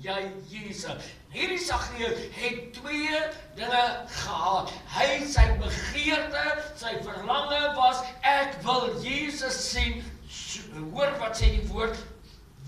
jy Jesus? Hierdie Saggeus het twee dinge gehad. Hy sy begeerte, sy verlange was, ek wil Jesus sien. Hoor wat sê die woord,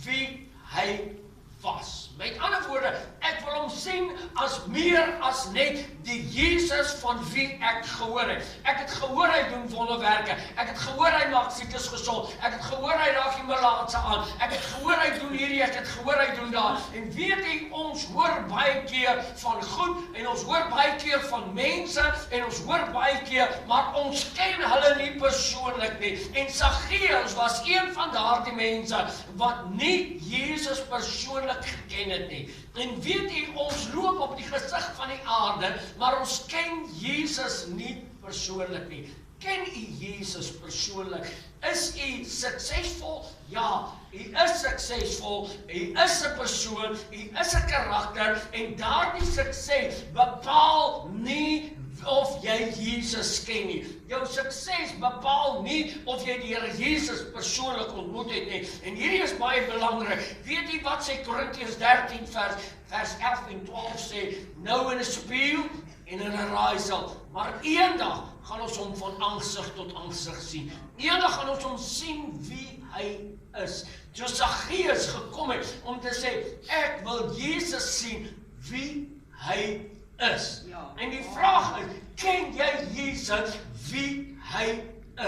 wie hy was. Met ander woorde, ek wil hom sien as meer as net die Jesus van wie ek gehoor het. Ek het gehoor hy doen wonderwerke. Ek het gehoor hy maak siekes gesond. Ek het gehoor hy raak die melaatse aan. Ek het gehoor hy doen hierdie, ek het gehoor hy doen daar. En weet jy, ons hoor baie keer van goed en ons hoor baie keer van mense en ons hoor baie keer, maar ons ken hulle nie persoonlik nie. En Saggeus was een van daardie mense wat nie Jesus persoonlik geken het nie. En weet jy, ons loop op die gesig van die aarde, maar ons ken Jesus nie persoonlik nie. Ken u Jesus persoonlik? Is u suksesvol? Ja, u is suksesvol, u is 'n persoon, u is 'n karakter, en daardie sukses bepaal nie of jy Jesus ken nie. Jou sukses bepaal nie of jy die Here Jesus persoonlik ontmoet het nie. En hierdie is baie belangrik. Weet jy wat sê Korintiërs 13 vers 11 en 12 sê? Nou in 'n spieël en in 'n raaisel, maar eendag gaan ons hom van aangesig tot aangesig sien. Eendag gaan ons hom sien wie hy is. So Saggeus gekom het om te sê, ek wil Jesus sien wie hy is. Ja. En die vraag is, ken jy Jesus wie hy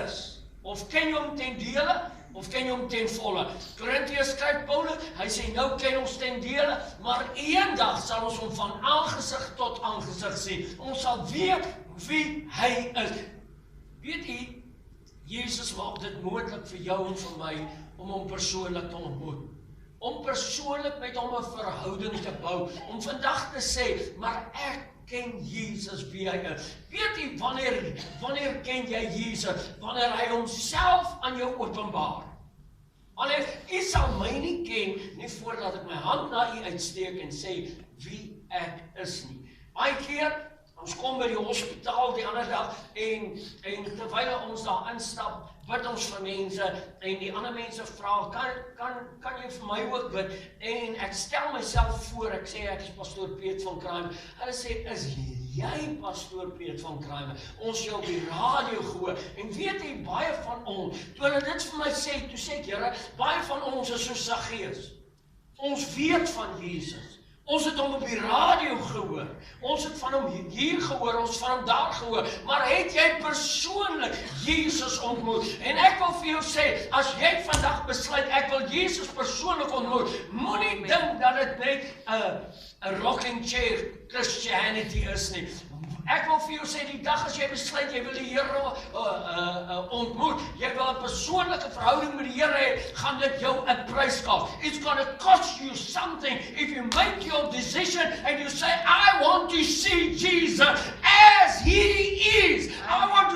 is? Of ken jy hom ten dele, of ken jy hom ten volle? Korintiërs skryf Paulus, hy sê nou ken ons ten dele, maar eendag sal ons hom van aangesig tot aangesig sien. Ons sal weet wie hy is. Weet jy, Jesus maak dit moontlik vir jou en vir my om hom persoonlik te ontmoet. Om persoonlik met hom 'n verhouding te bou, om vandag te sê, maar ek ken Jesus wie hy is. Weet jy, wanneer ken jy Jesus? Wanneer hy homself aan jou openbaar. Wanneer u sal my nie ken, nie voordat ek my hand na u uitsteek en sê wie ek is nie. Baie keer, ons kom by die hospitaal die ander dag, en terwyl ons daar instap, bid ons vir mense, en die ander mense vra, kan jy vir my ook bid? En ek stel myself voor, ek sê ek is pastoor Piet van Kraaimen. Hulle sê, is jy pastoor Piet van Kraaimen? Ons jou op die radio gehoor, en weet jy, baie van ons, toe hulle dit vir my sê, toe sê ek, Here, baie van ons is so Saggeus. Ons weet van Jesus. Ons het hom op die radio gehoor, ons het van hom hier gehoor, ons het van hom daar gehoor, maar het jy persoonlik Jesus ontmoet? En ek wil vir jou sê, as jy vandag besluit, ek wil Jesus persoonlik ontmoet, moenie dink dat dit net 'n rocking chair Christianity is nie. Ek wil vir jou sê, die dag as jy besluit, jy wil die Here ontmoet, jy wil 'n persoonlike verhouding met die Here hê, gaan dit jou 'n prys kos. It's gonna cost you something if you make your decision and you say, I want to see Jesus as He is. I want